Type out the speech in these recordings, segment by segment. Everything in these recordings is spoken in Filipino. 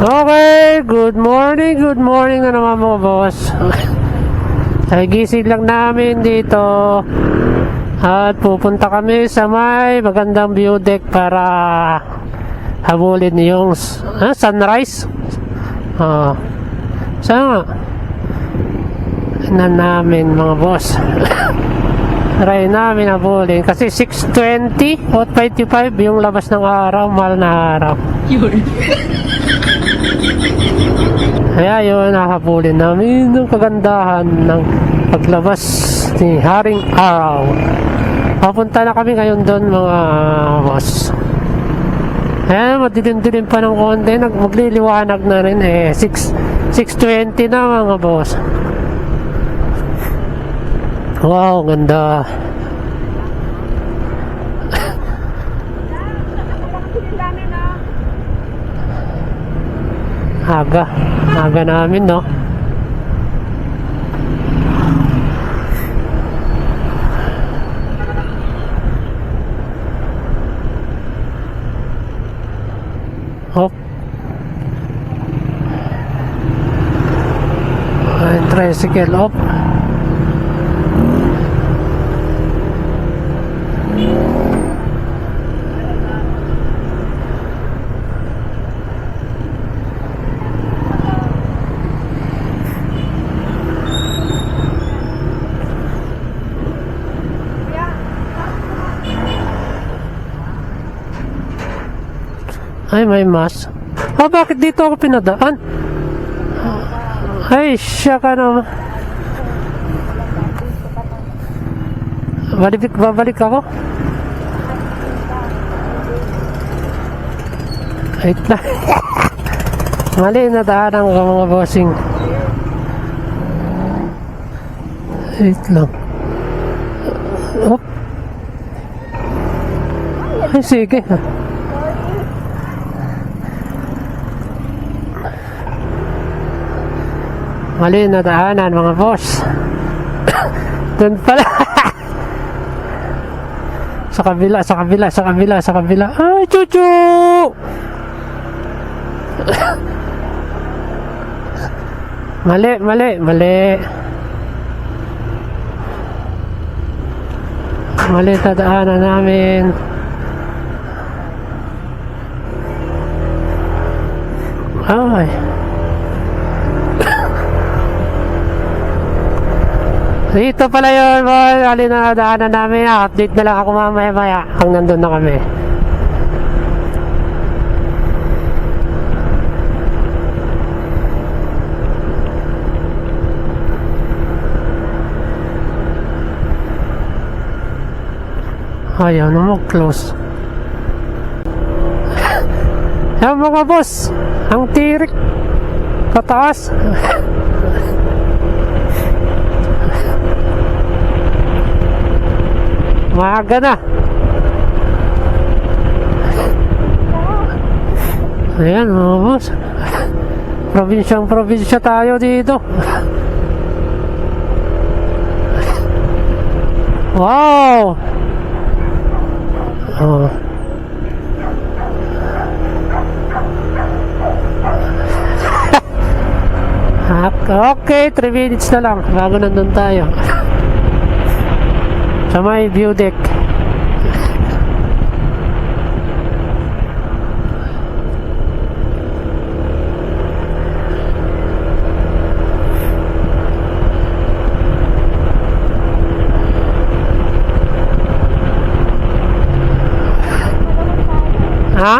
Okay, good morning na naman mga boss. Gising lang namin dito at pupunta kami sa may magandang view deck para habulin yung sunrise. Saan nga? Tignan namin mga boss. Try namin habulin kasi 6:20 o 25 yung labas ng araw, mahal na araw. Kaya yun, nakapulin namin ng kagandahan ng paglabas ni Haring Araw. Papunta na kami ngayon doon mga boss. Ayan, madilim-dilim pa ng konti, magliliwanag na rin 6:20 na mga boss. Wow, ganda. Aga namin, no? Hop. Ayan, tricycle, hop. Ay, may mas. Bakit dito ako pinadaan? Ay, siya ka naman. Babalik ako? Wait lang. Mali na daanan ko mga bossing. Wait lang. Hop. Ay, sige. Mali na daanan mga boss. Doon pala. Sa kabila. Ay, chuchu! Mali. Mali na daanan namin. Ay. Dito pala yun, alin na daanan namin. Update na lang ako mamaya hang nandun na kami. Ayaw na mag-close. Yan mga boss, ang tirik pataas. Maaga na. Ayan mga boss, probinsya tayo dito. Wow. Okay, 3 minutes na lang bago nandun tayo sa may view deck. Ha?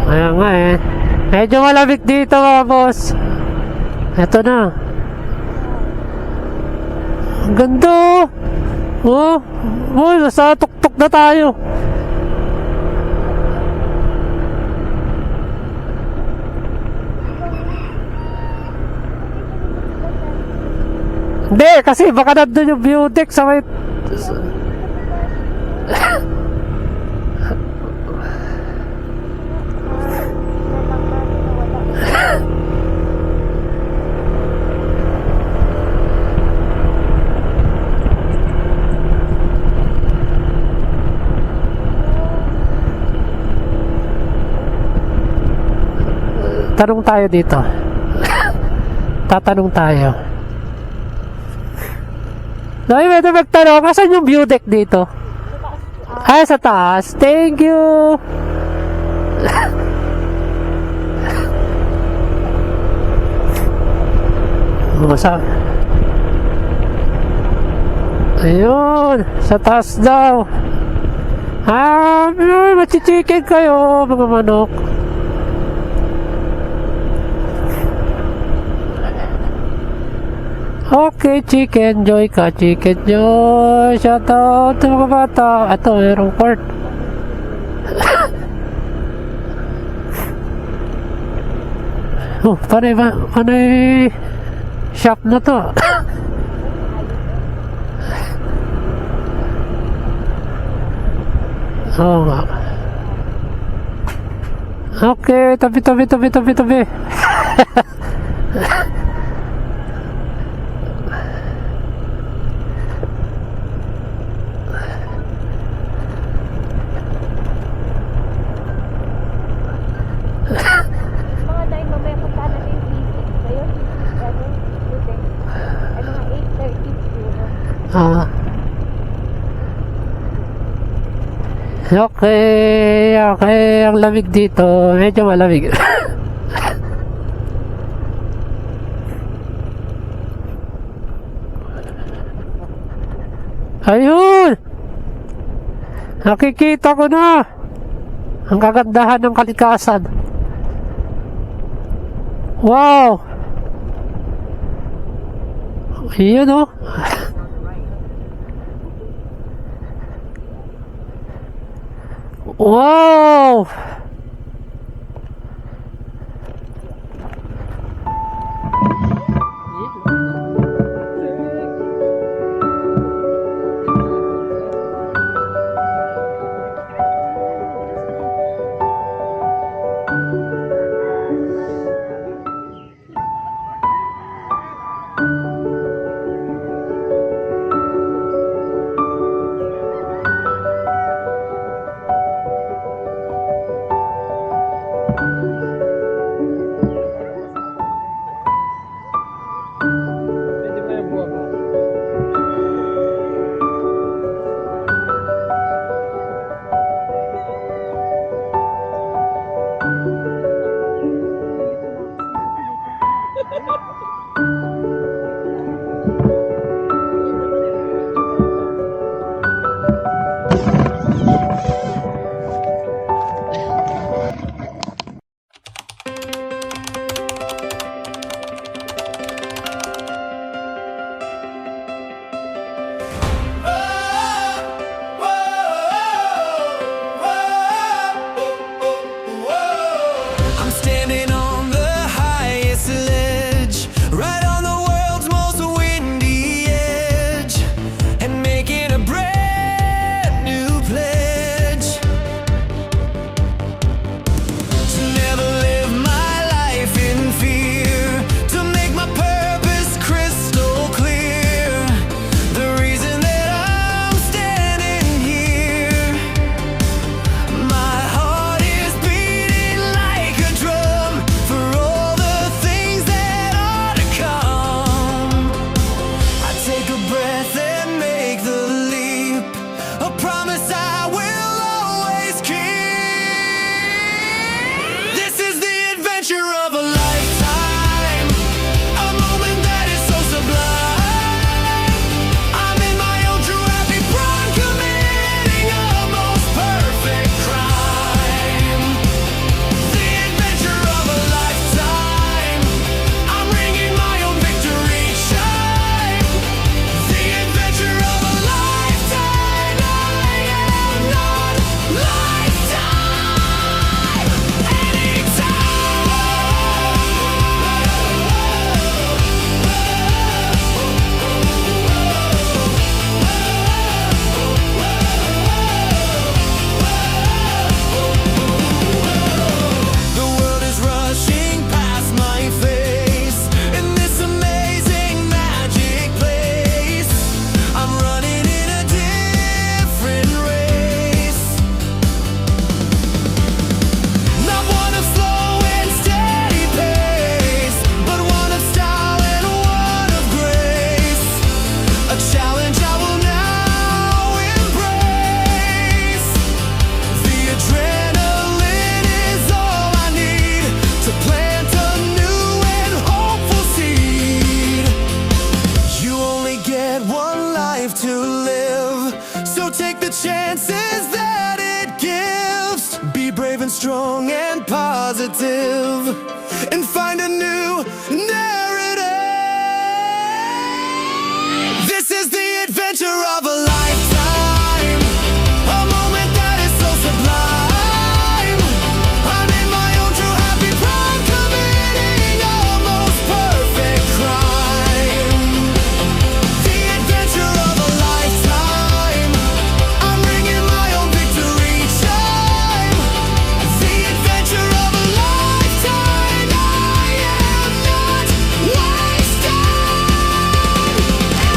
Ayan nga medyo malamig dito mga boss. Eto na. Ang ganda. Nasa tuktok na tayo. Hindi, kasi baka nandun yung view deck sa may... Tanong tayo dito. Tatanong tayo. Ay, pwede magtanong. Kasan yung view deck dito? Ay, sa taas. Thank you. Sa... Ayun. Sa taas daw. Machichicken kayo, mga manok. Okay, Chicken Joy ka, Chicken Joy. Shout out sa mga bata. Ito, mayroong port. Panay ba? Panay shop na to. Oo nga. Okay, tabi. Mga tayo mamaya punta natin yung visit ngayon. Ano? Buti. Ay mga 8:30 siguro. Okay. Ang lamig dito. Medyo malamig. Ayun! Nakikita ko na ang kagandahan ng kalikasan. Wow! Iyon oh. Wow! strong and positive and find a new narrative. This is the adventure of a lifetime, a moment that is so sublime. I'm in my own true happy prime, committing a most perfect crime. The adventure of a lifetime, I'm bringing my own victory chime. The adventure of a lifetime, I am not wasting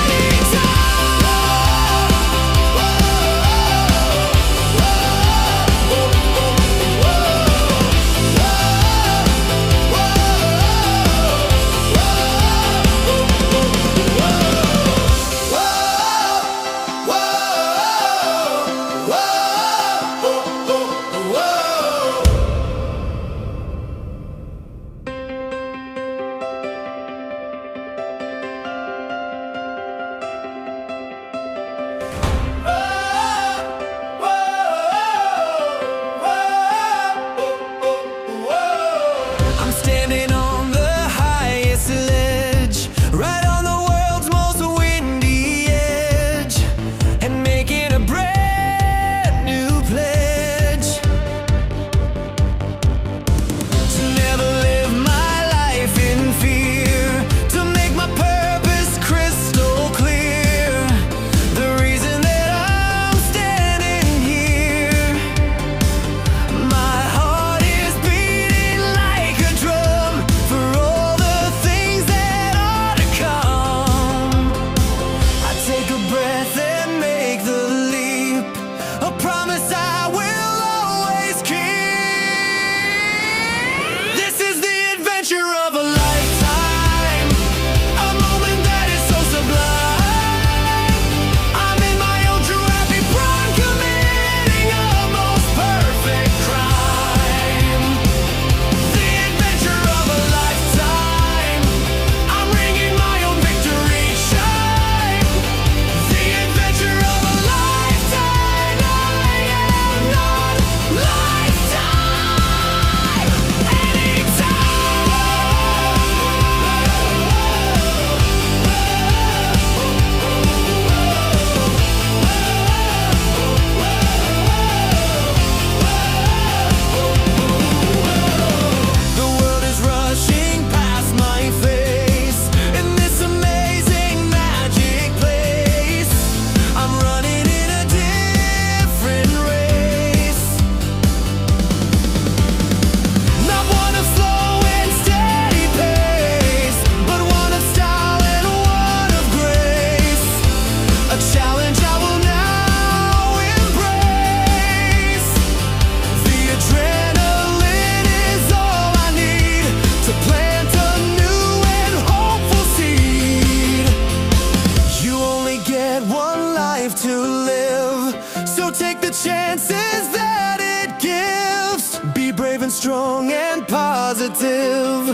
any time. I'm standing on the highest ledge, right on the world's most windy edge, and making a brand new pledge to never live my life in fear, to make my purpose crystal clear. The reason that I'm standing here, my heart is beating like a drum for all the things that are to come. I take a breath and make the leap, a promise I will always keep. This is the adventure of a lifetime, a moment that is so sublime. I'm in my own true happy prime, committing a most perfect crime. The adventure of a lifetime, I'm ringing my own victory chime. The adventure of a lifetime, I am not lifetime The world is rushing past my face in this amazing magic place. I'm running in a different race, not one of slow and steady pace, but one of style and one of grace. A challenge I will now embrace. The adrenaline is all I need to plant a new and hopeful seed. You only get one life to live, so take the chances that it gives. Be brave and strong and positive,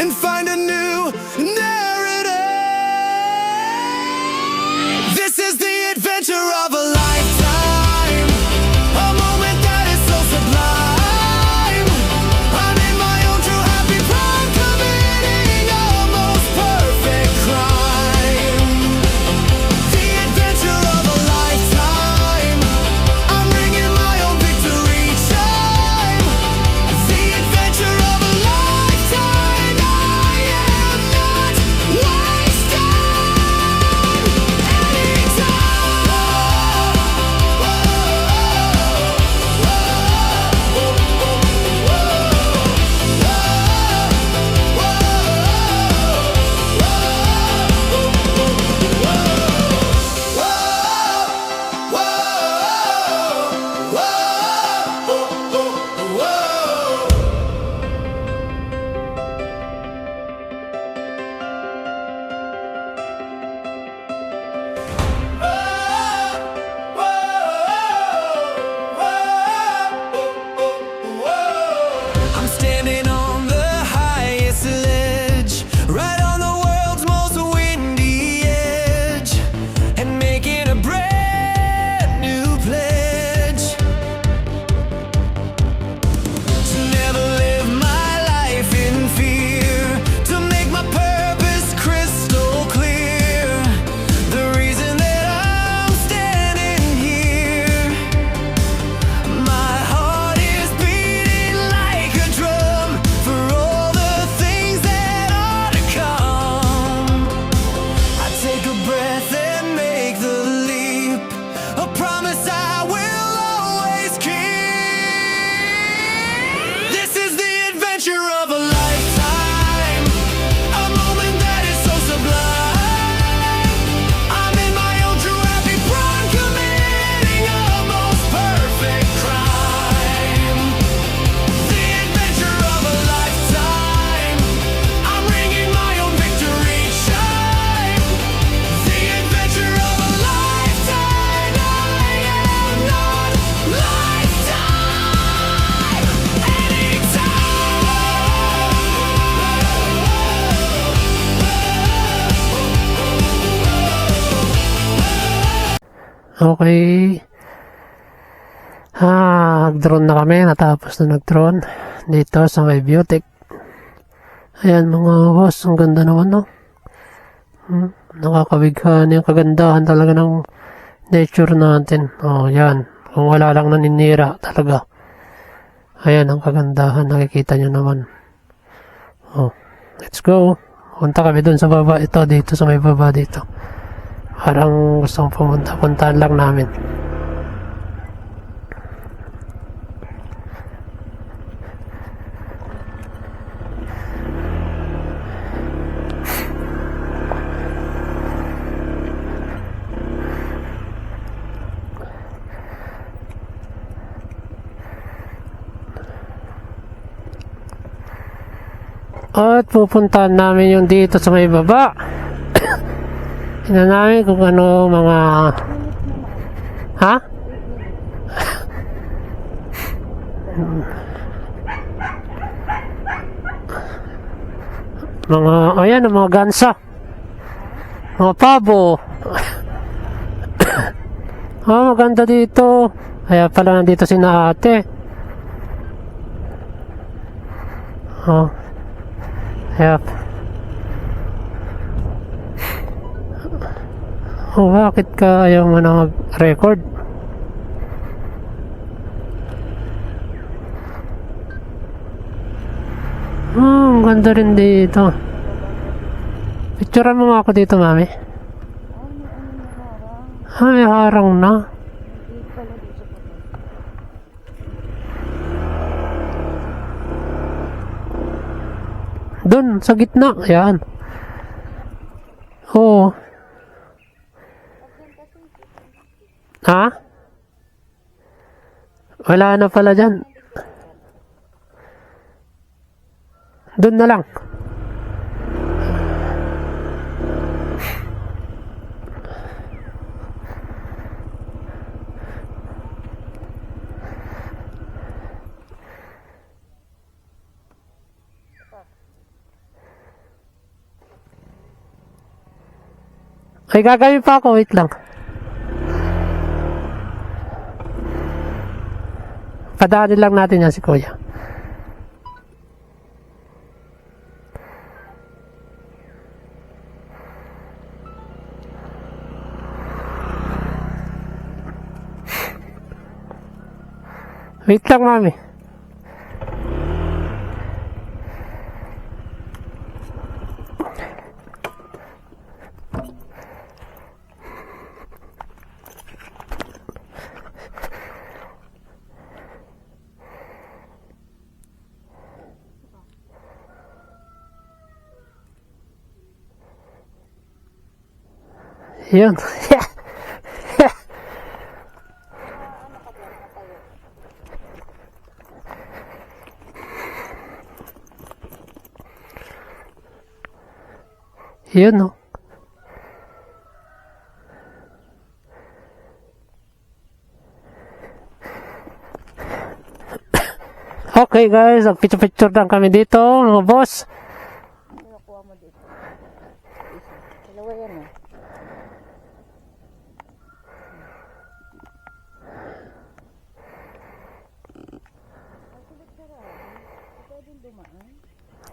and find a new narrative. This is the adventure of a lifetime, a moment that is so sublime. I'm in my own true happy prime, committing a most perfect crime. The adventure of a lifetime, I'm bringing my own victory chime. The adventure of a lifetime, I am not wasting any time. Okay. Nag-drone na kami. Natapos na nag-drone. Dito sa may Beautic. Ayan mga boss. Ang ganda naman, no? Nakakabighan yung kagandahan talaga ng nature natin. Yan. Kung wala lang naninira talaga. Ayan ang kagandahan. Nakikita nyo naman. Let's go. Punta kami dun sa baba. Ito dito sa may baba dito. Parang gustong pumunta. Puntahan lang namin. At pupuntahan namin yung dito sa may baba. Tingnan namin kung ano mga... Ha? Ayan, mga gansa. Mga pabo. Maganda dito. Kaya pala nandito si na ate. Yep. Bakit ka ayaw mo na mag-record? Ang ganda rin dito. Picturean mo ako dito, mami. May harang na. Doon, sa gitna. Ayan. Oo. Ha? Wala na pala dyan. Doon na lang. Ay, gagawin pa ako. Wait lang. Padaanin lang natin yan si Kuya. Wait lang, mami. Yun. Yun, no. Okay guys, picture lang kami dito, mga boss. Nakuha mo dito. Dalawa yan eh.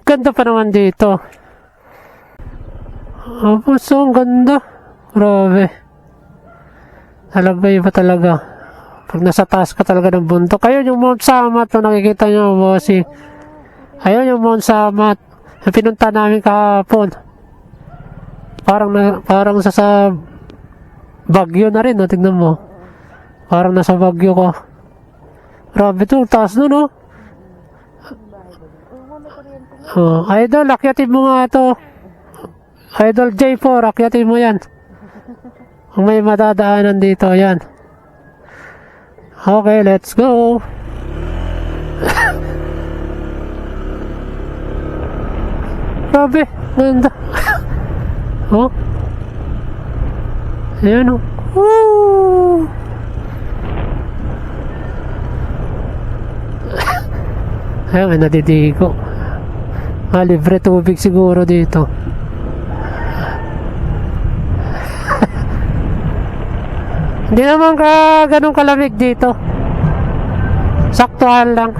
Ganda pa naman dito. Boss, ang ganda. Grabe. Talaga, iba talaga. Pag nasa taas ka talaga ng bundok. Ayun yung Mount Samat, nakikita nyo, bossy. Ayun yung Mount Samat. Pinunta namin kahapon. Parang sa Baguio na rin, no? Tignan mo. Parang nasa Baguio ko. Grabe to, taas nun, no? Idol, akyatin mo nga ito. Idol J4, akyatin mo yan. Kung may madadaanan dito, yan. Okay, let's go. Grabe, ganda. Ayan, Woo! Ayan, may nadidigo. Libre tubig siguro dito. Hindi naman ganun kalamig dito. Saktuhan lang.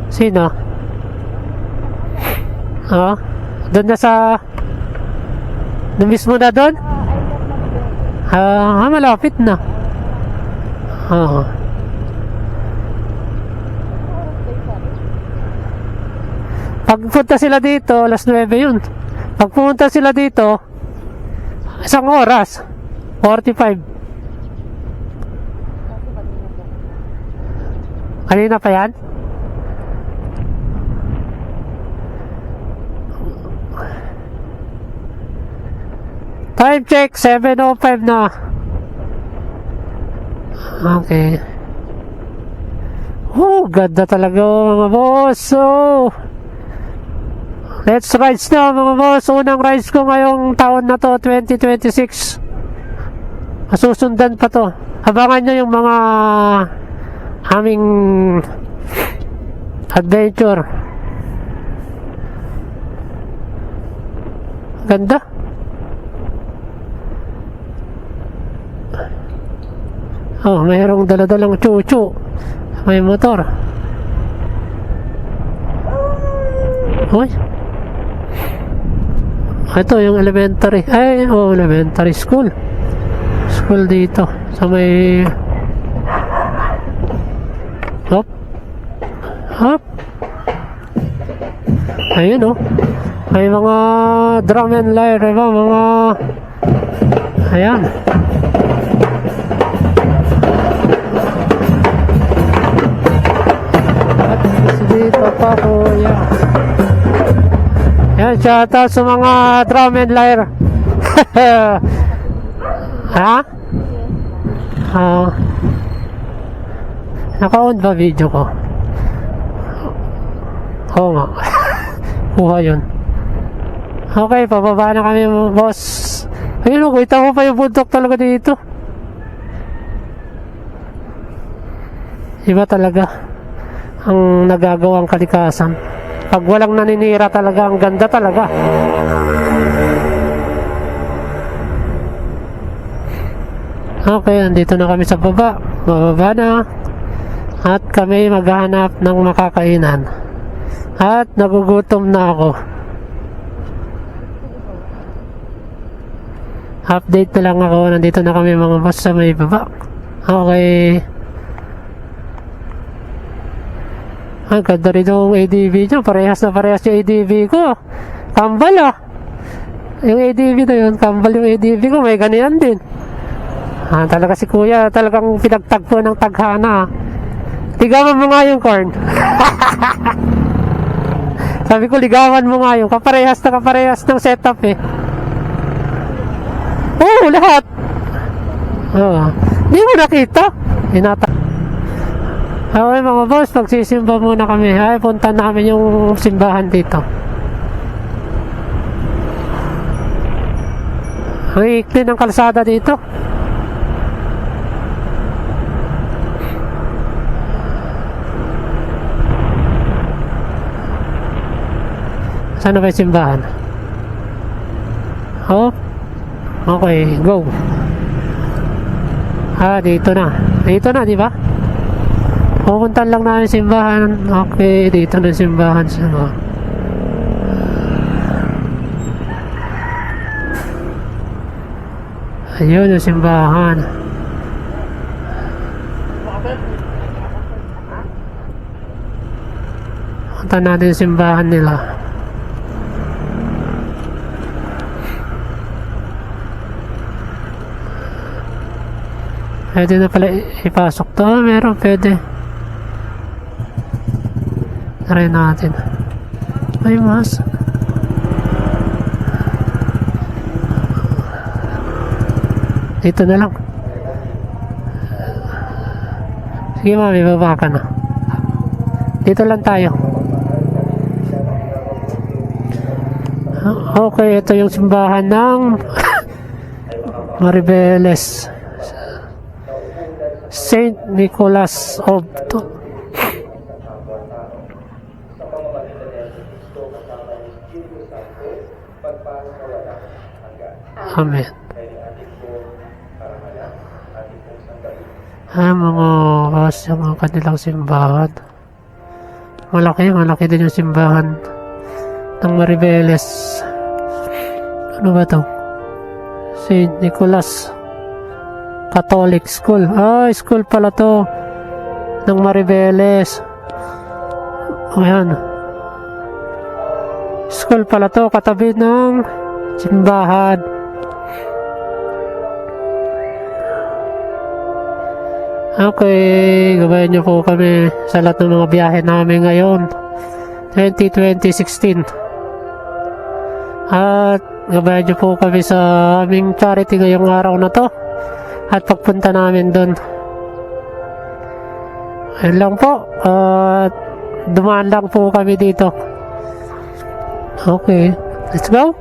Sino? Oo. Doon na sa... Doon mismo na doon? Malapit na. Oo. Pagpunta sila dito, alas 9 yun. Pag pumunta sila dito, 1 oras. 45. Kanina pa yan? Time check, 7:05 na. Okay. Ganda talaga mga boss. Let's rides na mga boss. Unang rides ko ngayong taon na to, 2026. Masusundan pa to. Abangan nyo yung mga aming adventure. Ganda. Mayroong daladalang chuchu. May motor. Uy. Ito yung elementary. Elementary school. School dito. Sa may... Hop. Hop. Ayun may mga drum and lyre. Mga... Ayan. Dito pa kuya. Yan, shoutout sa mga drum and lyre. Ha? Naka-on ba video ko? Oo nga. Kuha yun. Okay, pababa na kami boss. Ayun, kita mo pa yung bundok talaga dito. Iba talaga ang nagagawang kalikasan. Pag walang naninira talaga, ang ganda talaga. Okay, nandito na kami sa baba. Bababa na. At kami maghahanap ng makakainan. At nagugutom na ako. Update na lang ako. Nandito na kami mga boss sa may baba. Okay. Ang ganda rin yung ADV nyo. Parehas na parehas yung ADV ko. Kambal yung ADV na yun. Kambal yung ADV ko. May ganyan din. Talaga si kuya. Talagang pinagtagpo ng taghana. Ligawan mo nga yung corn. Sabi ko ligawan mo nga yung kaparehas na kaparehas ng setup lahat. Hindi mo nakita. Okay mga boss, magsisimba muna kami. Punta namin yung simbahan dito. Ang ikli ng kalsada dito. Saan na ba yung simbahan? Okay, go. Dito na. Dito na, di ba? Pupuntan lang namin simbahan. Okay, dito na simbahan sa ayun yung simbahan. Punta natin yung simbahan nila. Pwede na pala ipasok to. Meron, pwede. Try natin. May mas. Dito na lang. Sige mami, baba ka na. Dito lang tayo. Okay, ito yung simbahan ng Maribeles. Saint Nicholas of Amen. Mga boss, yung kanilang simbahan. Malaki din yung simbahan ng Maribeles. Ano ba to? St. Nicholas Catholic School. School pala to ng Maribeles. Ayan. School pala to, katabi ng simbahan. Okay, gabayan niyo po kami sa lahat ng mga biyahe namin ngayon 2016. At gabayan niyo po kami sa aming charity ngayong araw na to at pagpunta namin doon. Ayun lang po. At dumaan lang po kami dito. Okay, let's go.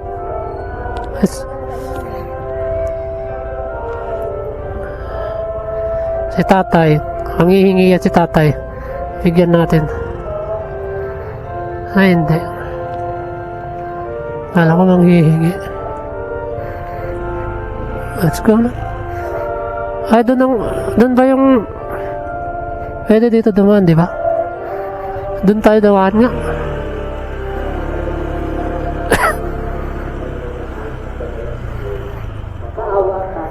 Si tatay, ang hihingi yan si tatay. Bigyan natin. Hindi. Kala ko mang hihingi. Let's go na. Doon ba yung pwede dito dumaan, di ba? Doon tayo dumaan nga.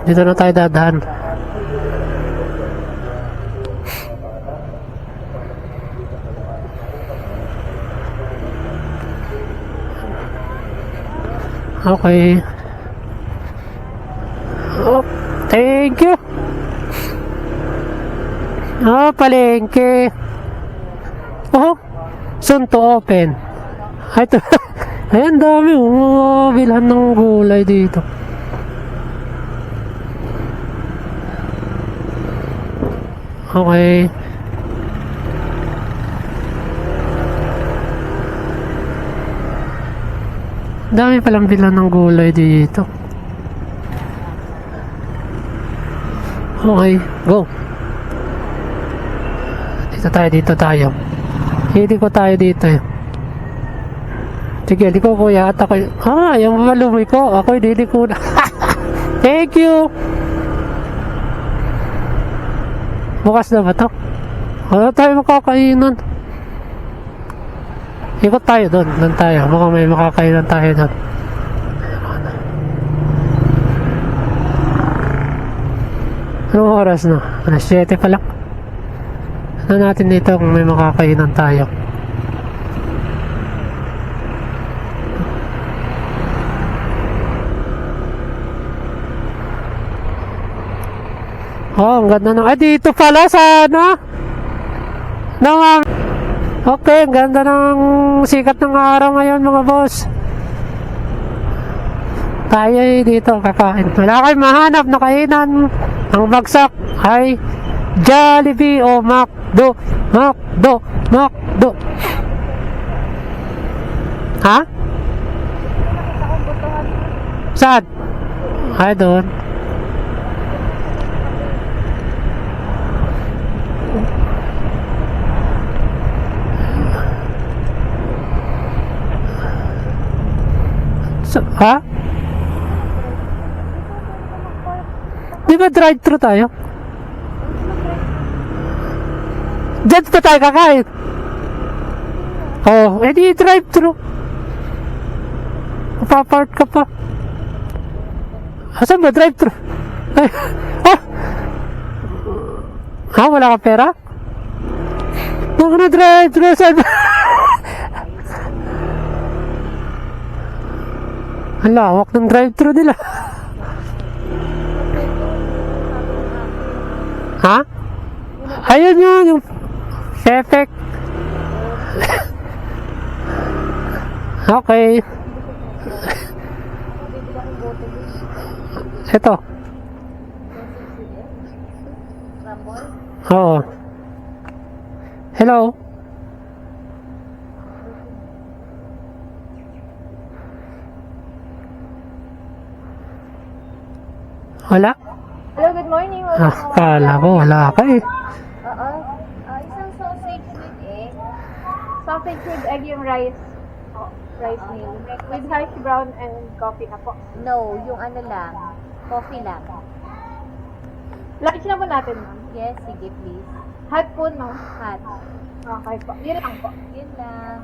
Dito na tayo dadaan. Okay. Oh, thank you. Palengke. Oh, soon to open. Ito. Ayan, dami. Bilhan ng gulay dito. Okay. Dami palang bilhan ng gulay dito. Okay, go. Dito tayo. Hindi ko tayo dito eh. Sige, di ko kuya at ako. Yung malumi ko. Ako hindi ko na. Thank you. Bukas na ba to? Wala tayo makakainan. Ikot tayo doon. Doon tayo. Mukhang may makakainan tayo doon. Anong oras na? 7 pa lang. Ano natin dito kung may makakainan tayo. Ang ganda ng... dito pala sana! Okay, ang ganda ng sikat ng araw ngayon mga boss. Tayo dito kakain. Wala kayong mahanap na kainan. Ang bagsak ay Jollibee o McDo. Ha? Saan? Ay, doon. Ha? Di ba drive-thru tayo? Diyan pa tayo kakain. Oh, edi drive-thru. Papark ka pa. Asan ba drive-thru? Ay, wala ka pera? Huwag na drive-thru. Saan ba? Ang lawak ng drive-thru nila. Ha? Ayun yun, yung Sefek. Okay. Ito. Oo. Hello. Wala? Hello, good morning. Kala ko wala ka eh. Isang sausage with egg. Sausage with egg yung rice. rice meal. With hash brown and coffee na po. No, yung ano lang. Coffee lang. Lunch na po natin, ma'am. Yes, sige please. Hot po, no? Hot. Okay po. Yun lang po. Yun lang.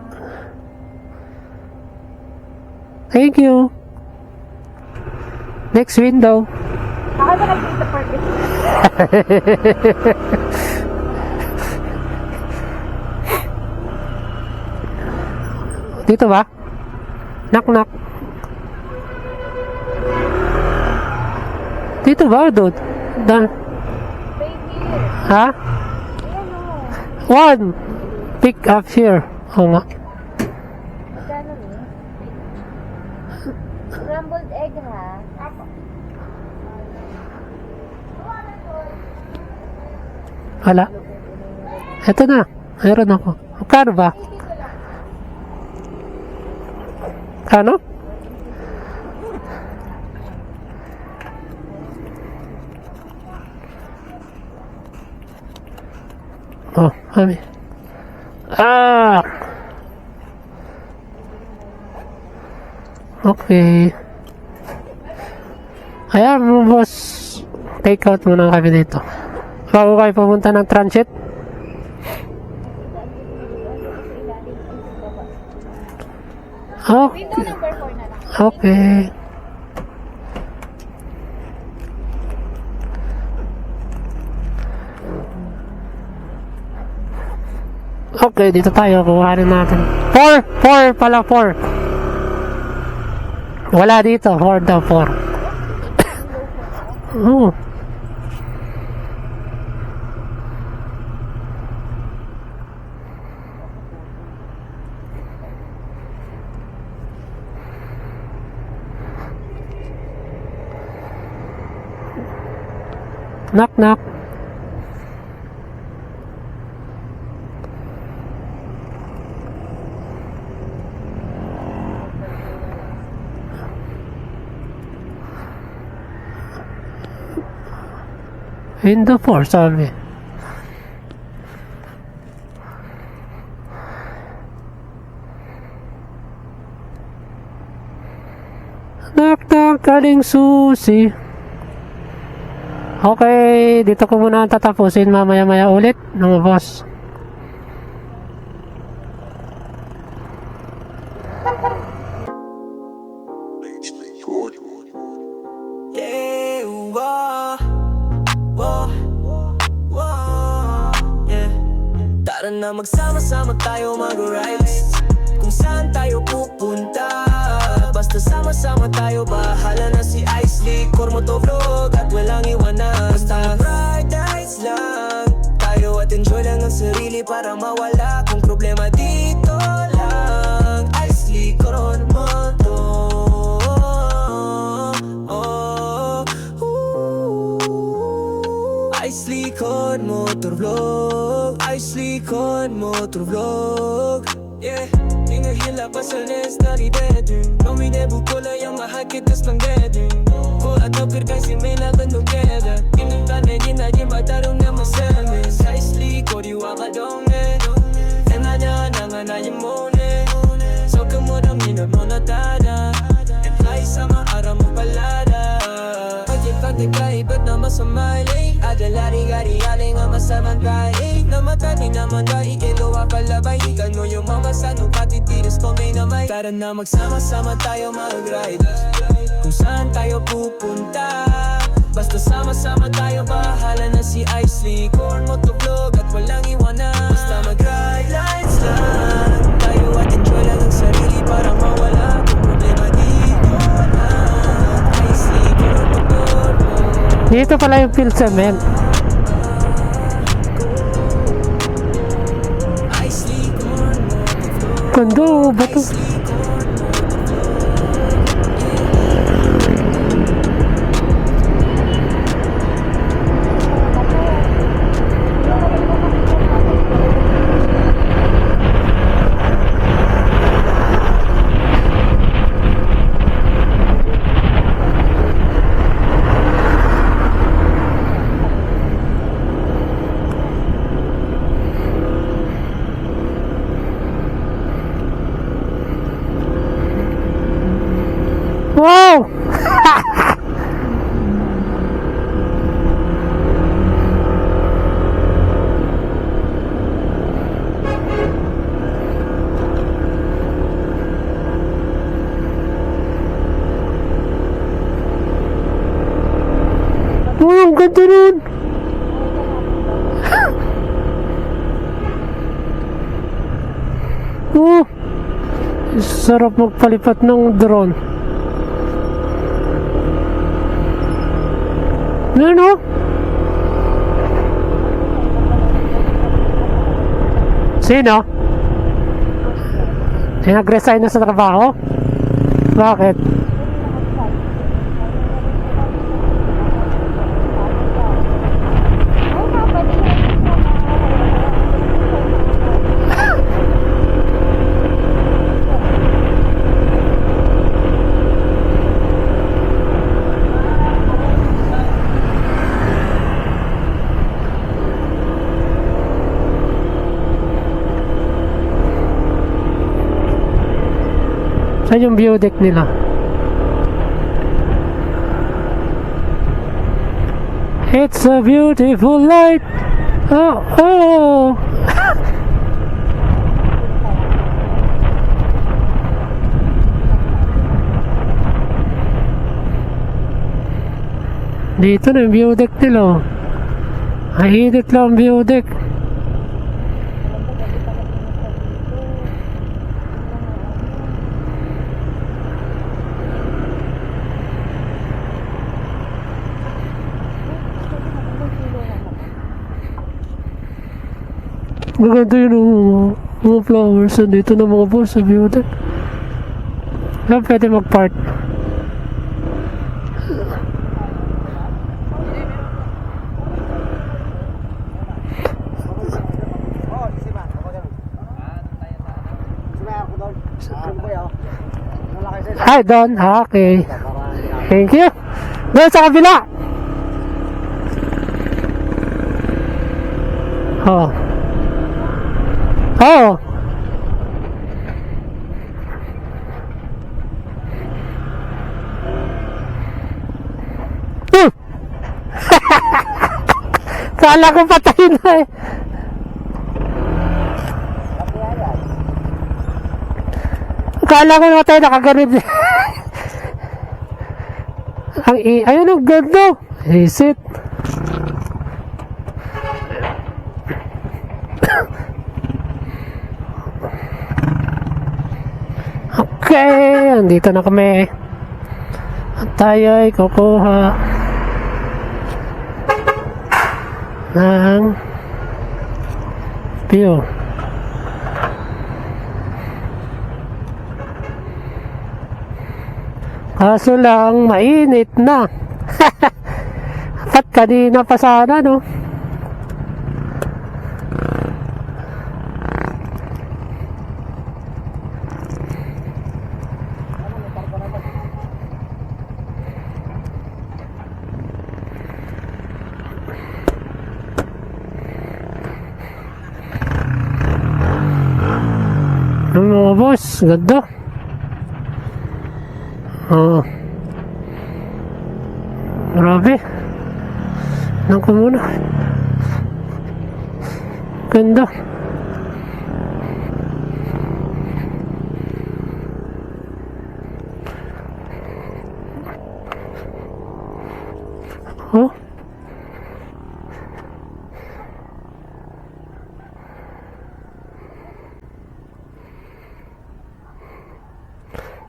Thank you. Next window. Ako na nag-pizza for this. Dito ba? Knock knock. Dito ba? Doon? Right here. Ha? Ayan o. One. Pick up here. Oo nga. Magkano ni? Scrambled egg ha? Wala. Ito na. Meron ako. Magkano ba? Kano? Oh, mami. Ah! Okay. Ayan, boss. Take out muna kami dito. Bago kayo pumunta ng transit. Oh, Window number 4 na lang. okay. Okay, dito tayo. Kuhanin natin. 4 pala, 4. Wala dito. 4 daw, 4. Oh. Knock knock. Window 4 sabi. Knock knock, Aling Susi. Okay, dito ko muna tatapusin, mamaya-maya ulit mga boss. Yeah, whoa, whoa, whoa, yeah. Tara na magsama-sama tayo mag-rides. Kung saan tayo pupunta, basta sama-sama tayo. Bahala na si Isley, Kormotovlog at walang iwanan. Basta ride nights lang tayo at enjoy lang ang sarili para mawala kung problema dito lang. Isley, Kormoto. Isley Con Motorvlog, Isley Con Motorvlog. Yeah, hingahila pa sa nes na ridedin. Nominebo ko lang yung mahakitas ng dedin. Ko at napir kasi may laban together. Inuntan na ginagin batarong na masamin. Sa Isley ko diwa ka dongen. Tengahnya nangan ayam mone. So kemurang minod mo na tada. And fly sama araw mo palada. Pagkipag nagkaibat na masamali. Ada lari-gari aling ang masamang baik. Namatani naman ba ikiluwa palabay. Ikan mo yung mga sanong patitiris ko may namay. Tara na magsama-sama tayo mag-ride. Kung saan tayo pupunta, basta sama-sama tayo. Bahala na si Isley, Corn Motovlog at walang iwanan. Basta mag-ride lights lang tayo at enjoy lang ang sarili para mawala kung problema dito lang. Isley, Corn Motovlog. Dito pala yung Pilsen. Isley, Corn Motovlog. Kondo, bato. Isley, Corn Motovlog. ang ganda nun. Oh, sarap magpalipat ng drone. Ano? Sino? Nag-resign na sa trabaho? Bakit? Saan yung view deck nila? It's a beautiful light. Oh, oh. Dito na yung view deck nila. Mahigit lang ang view deck. Maganda yun mga flowers dito na mga boss sa view deck. Kaya pwede mag-park. Hi Don, okay. Thank you. Doon sa kabila. Oh. Oh. Kala ko patay na eh. Kala ko patay na kagarid. Ayun ang ganda. Is it? Okay, andito na kami. At tayo ay kukuha ng view. Kaso lang, mainit na. At kanina pa sana, no? Ang mga boss, ganda. Oh. Grabe. Nang ko muna. Ganda. Oh.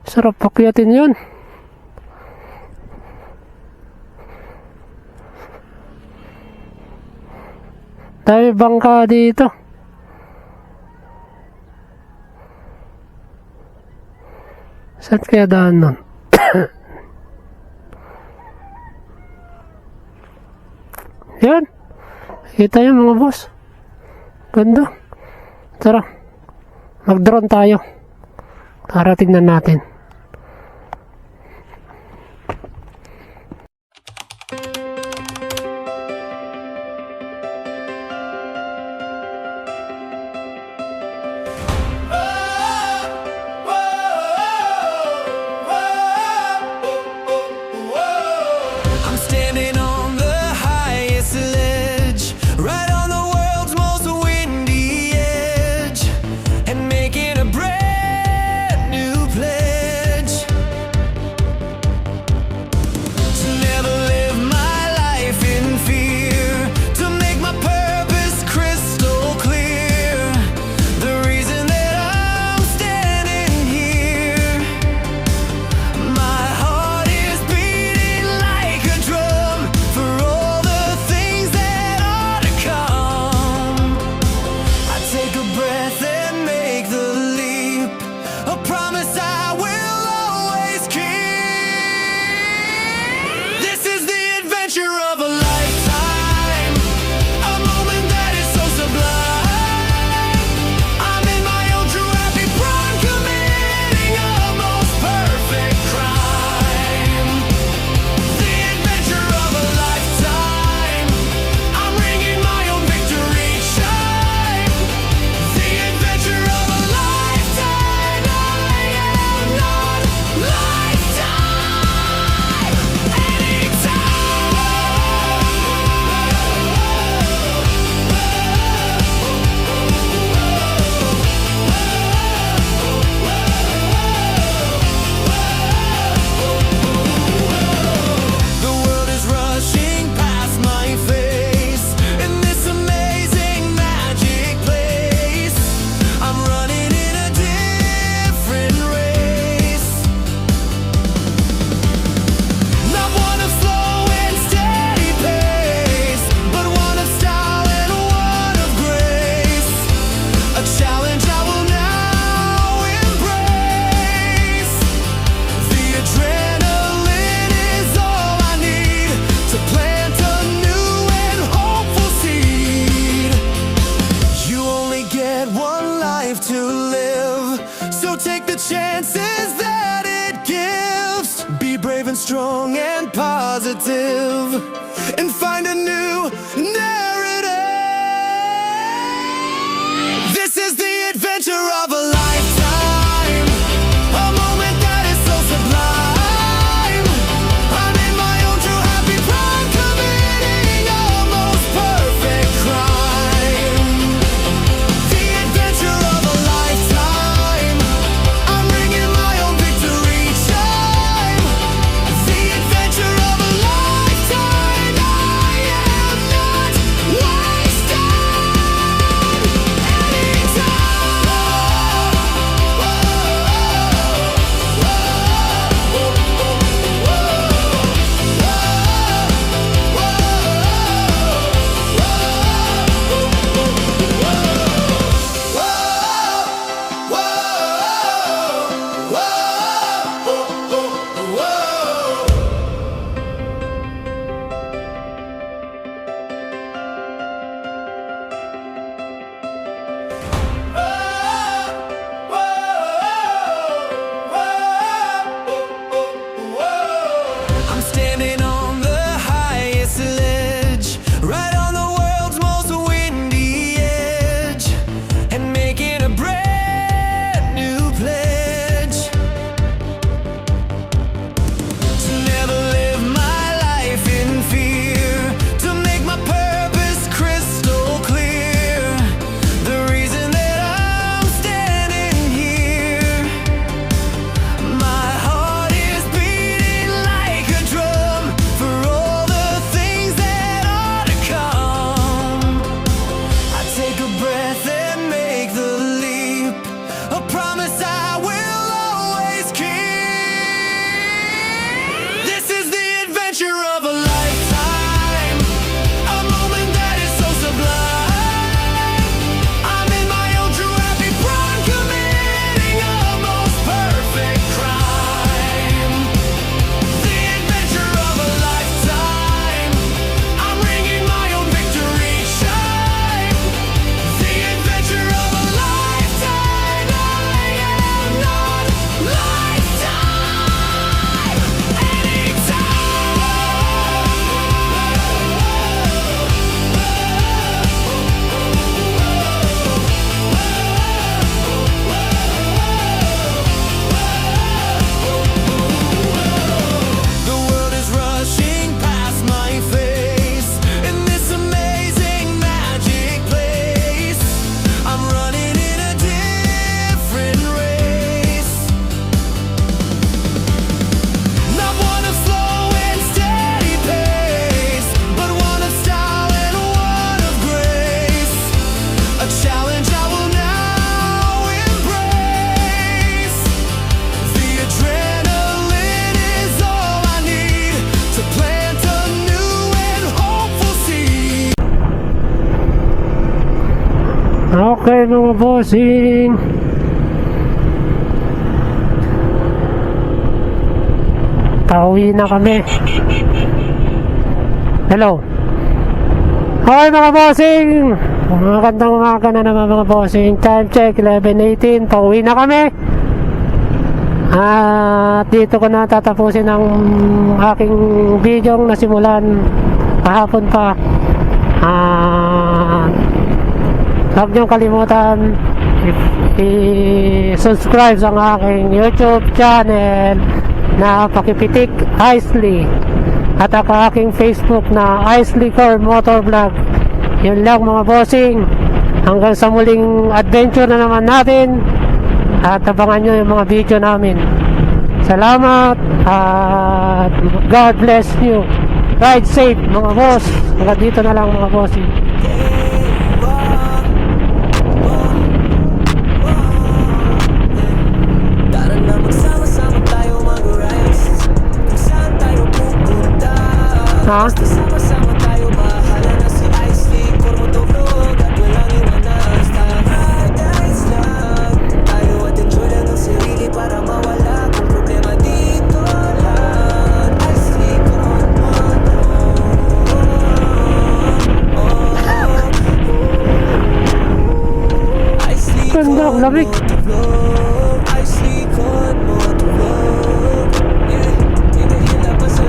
Sarap pakyatin yun. Dami bangka dito. Saan kaya daan nun? Yan. Kita yun mga boss. Ganda. Tara. Mag-drone tayo. Para tingnan natin. I'm standing on the highest ledge, right on the world's most windy edge, and making a brand new pledge. positive and find a new narrative. This is the adventure of a lifetime, a moment that is so sublime. I'm in my own true happy prime, committing a most perfect crime. The adventure of a lifetime, I'm bringing my own victory chime. The adventure of a lifetime, I am not wasting any I'm standing on the highest ledge, right on the world's most windy edge, and making a brand new pledge to never live my life in fear, to make my purpose crystal clear. The reason that I'm standing here, my heart is beating like a drum for all the things that are to come. I take a breath and make the leap, a promise I will always keep. This is the adventure of a lifetime, a moment that is so sublime. I'm in my own true happy prime, committing a most perfect crime. The adventure of a lifetime, I'm bringing my own victory chime. The adventure of a lifetime, I am not lifetime The world is rushing past my face in this amazing magic place. I'm running in a different race, not one of slow and steady pace, but one of style and one of grace. A challenge I will now embrace. The adrenaline is all I need to plant a new and hopeful seed. Okay mga bossing, pauwi na kami. Hello. Okay mga bossing, magandang umaga na naman mga bossing. Time check 11:18, pauwi na kami. At dito ko na tatapusin ang aking video na nasimulan kahapon pa. Huwag niyong kalimutan i-subscribe sa aking YouTube channel na Pakipitik Isley, at ang aking Facebook na Isley Core Motor Vlog. Yun lang mga bossing, hanggang sa muling adventure na naman natin, at abangan nyo yung mga video namin. Salamat at God bless you. Ride safe mga boss. Hanggang dito na lang mga bossing. Tara na magsama-sama tayo mag-rise, kung saan tayo pupunta. Ha? Sama-sama tayo, bahala na si Isley Core Motovlog, at walang iwanan. Paradise lang tayo at enjoy lang ang sarili para mawala kung problema dito lang. Isley Core Ganda, ang lamig. Isley Core Motovlog, yeah, hindi nila pa sa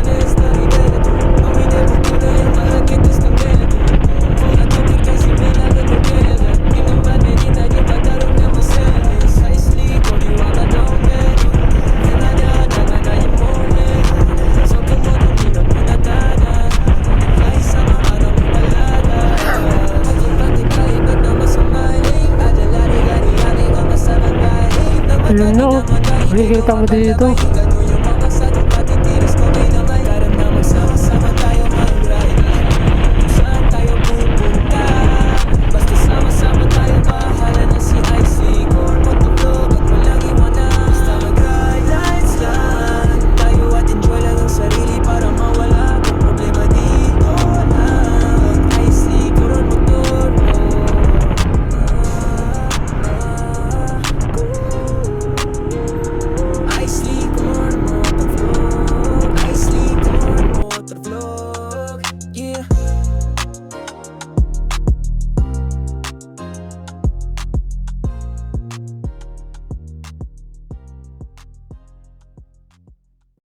kami dito.